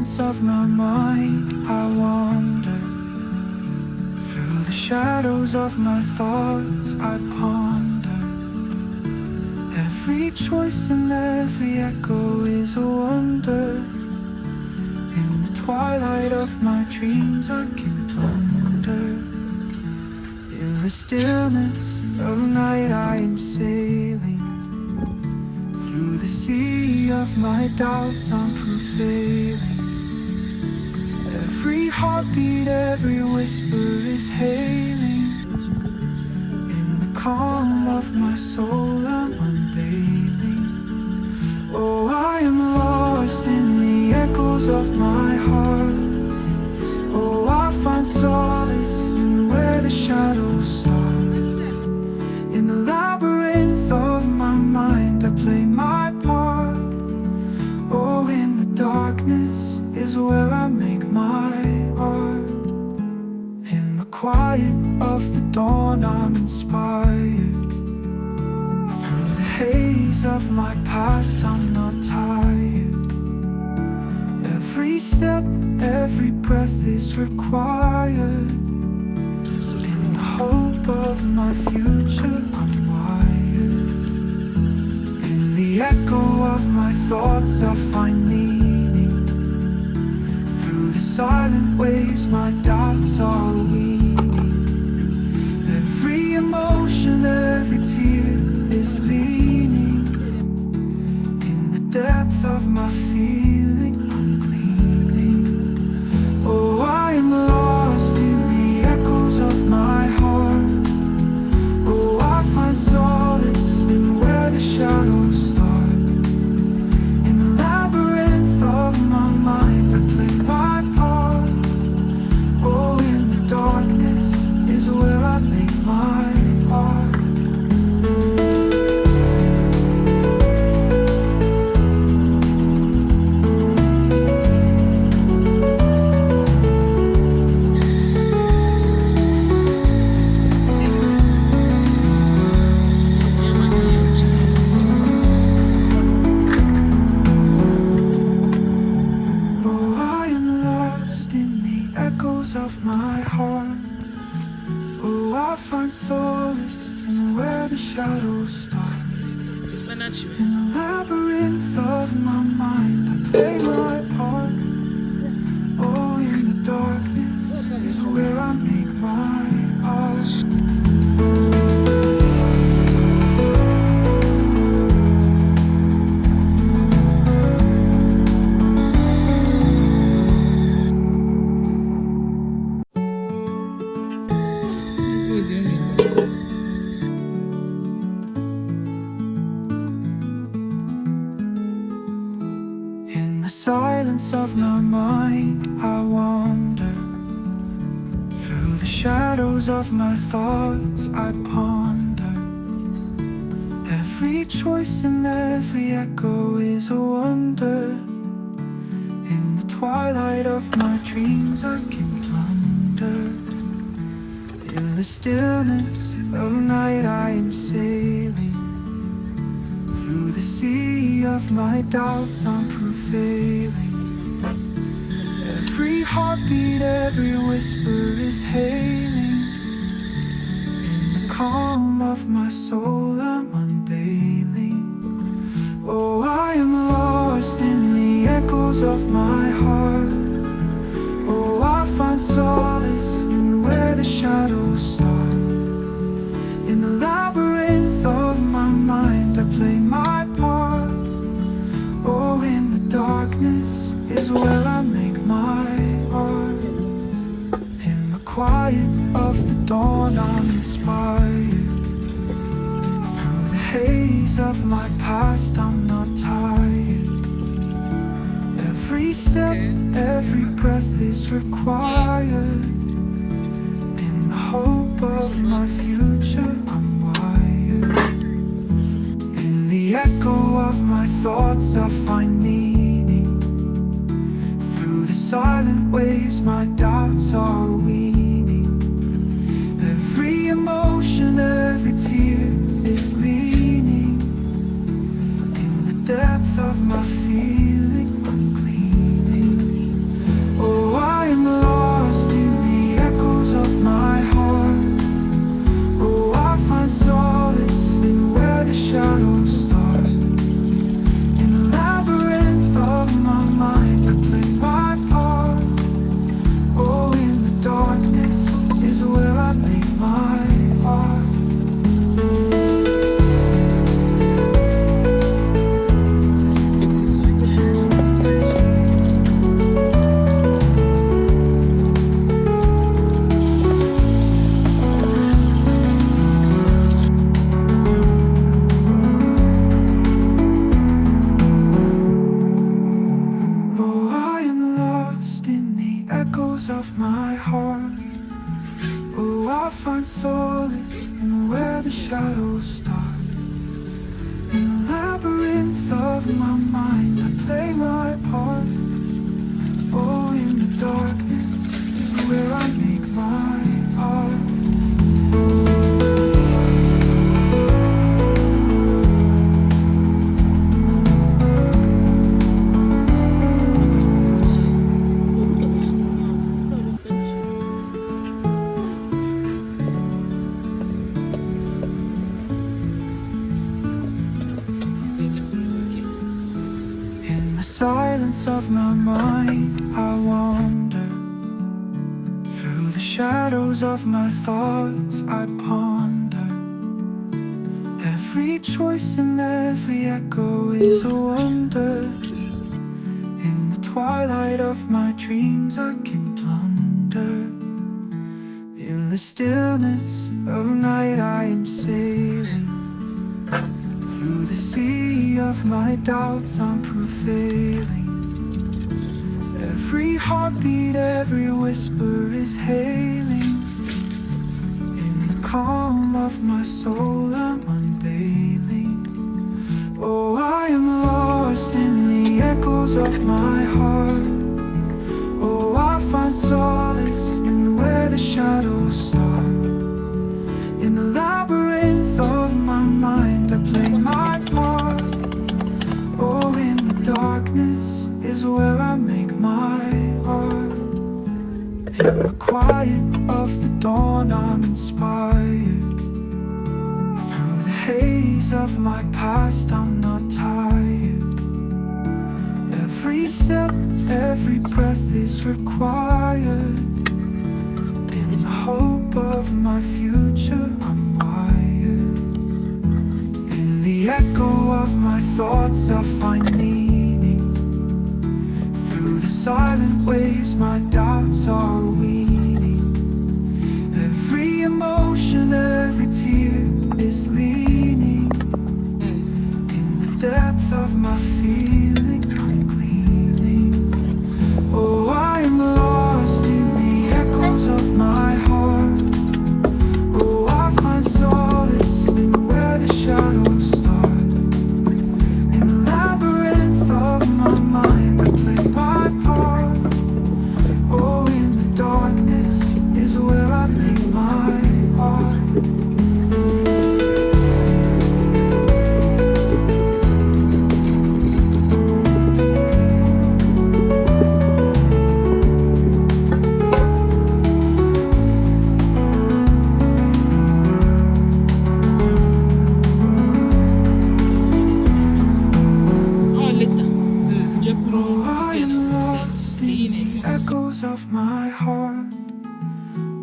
silence of my mind, I wander. Through the shadows of my thoughts, I ponder. Every choice and every echo is a wonder. In the twilight of my dreams, I can plunder. In the stillness of night, I am sailing. Through the sea of my doubts, I'm prevailing. Every heartbeat, every whisper is hailing. In the calm of my soul, I'm unveiling. Oh, I am lost in the echoes of my heart. Oh, I find solace in where the shadows start. In the labyrinth of my mind, I play my part. Oh, in the darkness is where I make my art. In the quiet of the dawn, I'm inspired. Through the haze of my past, I'm not tired. Every step, every breath is required. In the hope of my future, I'm wired. In the echo of my thoughts, I find meaning. Through the silent waves, my doubts are weeding. Every emotion, every tear is leaning. In the depth of my feeling, I'm gleaning. Oh, I am lost in the echoes of my heart. Oh, I find solace in where the shadows start. In the labyrinth of my mind, I play my part. Oh, in the darkness is where I make my art. Of my heart. Oh, I find solace in where the shadows start. In the labyrinth of my mind, I play my part. Oh, in the darkness is where I make my art. Silence of my mind, I wander. Through the shadows of my thoughts, I ponder. Every choice and every echo is a wonder. In the twilight of my dreams, I can plunder. In the stillness of night, I am sailing. Through the sea of my doubts, I'm prevailing. Every heartbeat, every whisper is hailing. In the calm of my soul, I'm unveiling. Oh, I am lost in the echoes of my heart. Oh, I find solace in where the shadows start. In the labyrinth of my mind, I play my part. Oh, in the darkness is where I make my art. In the quiet of the dawn, I'm inspired. Through the haze of my past, I'm not tired. Every step, every breath is required. In the hope of my future, I'm wired. In the echo of my thoughts, I find meaning. Through the silent waves, my doubts are weaning. Every emotion, every tear is leaning. In the depth of my feeling, I'm gleaning. find solace in where the shadows start. In the labyrinth of my mind, I play my part. Oh, in the darkness is where I make my art. In the silence of my mind, I wander. Through the shadows of my thoughts, I ponder. Every choice and every echo is a wonder. In the twilight of my dreams, I can plunder. In the stillness of night, I am sailing. Through the sea of my doubts, I'm prevailing. Every heartbeat, every whisper is hailing. In the calm of my soul, I'm unveiling. Oh, I am lost in the echoes of my heart. Oh, I find solace in where the shadows start. In the labyrinth of my mind, I play my part. Oh, in the darkness is where I make my art. In the quiet of the dawn, I'm inspired. Through the haze of my past, I'm not tired. Every step, every breath is required. In the hope of my future, I'm wired. In the echo of my thoughts, I find meaning. Through the silent waves, my doubts are weaning. Every emotion, every tear is leaning. In the depth of my feeling, I'm gleaning. Oh, I am lost in the echoes of my heart. Oh, I find solace in where the shadows start. In the labyrinth of my mind, I play my part. Oh, in the darkness is where I make my art. Oh, I am lost in the echoes of my heart.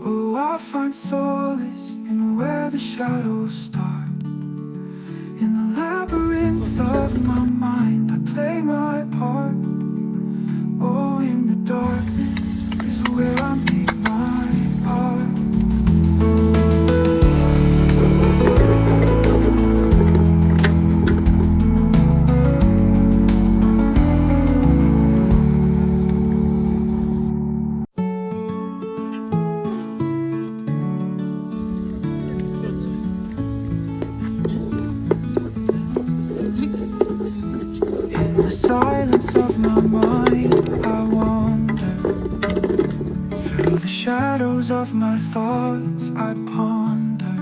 Oh, I find solace in where the shadows start. In the labyrinth of my mind, I play my part. Oh, in the darkness is where I make my art. In the silence of my mind, I wander. Through the shadows of my thoughts, I ponder.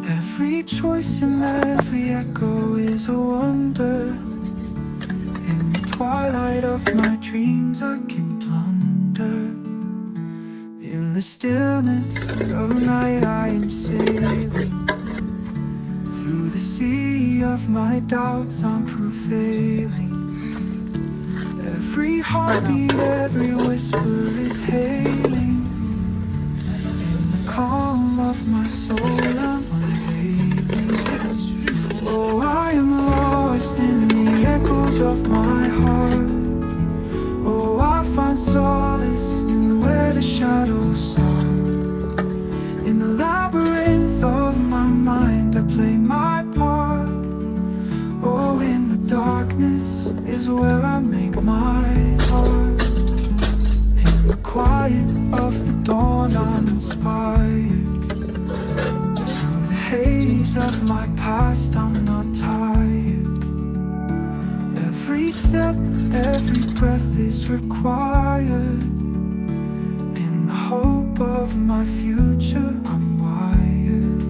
Every choice and every echo is a wonder. In the twilight of my dreams, I can plunder. In the stillness of night, I am sailing. Through the sea of my doubts, I'm prevailing. Every heartbeat, every whisper is hailing. In the calm of my soul, I'm unveiling. Oh, I am lost in the echoes of my heart. Oh, I find solace in where the shadows start. In the labyrinth of my mind, I play my part. Oh, in the darkness is where I make my art. In the quiet of the dawn, I uninspired. Through the haze of my past, I'm not tired. Every step, every breath is required. In the hope of my future, I'm wired.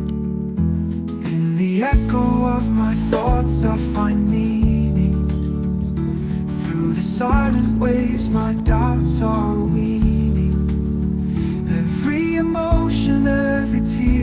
In the echo of my thoughts, I find meaning. Through the silent waves, my doubts are weaning. Every emotion, every tear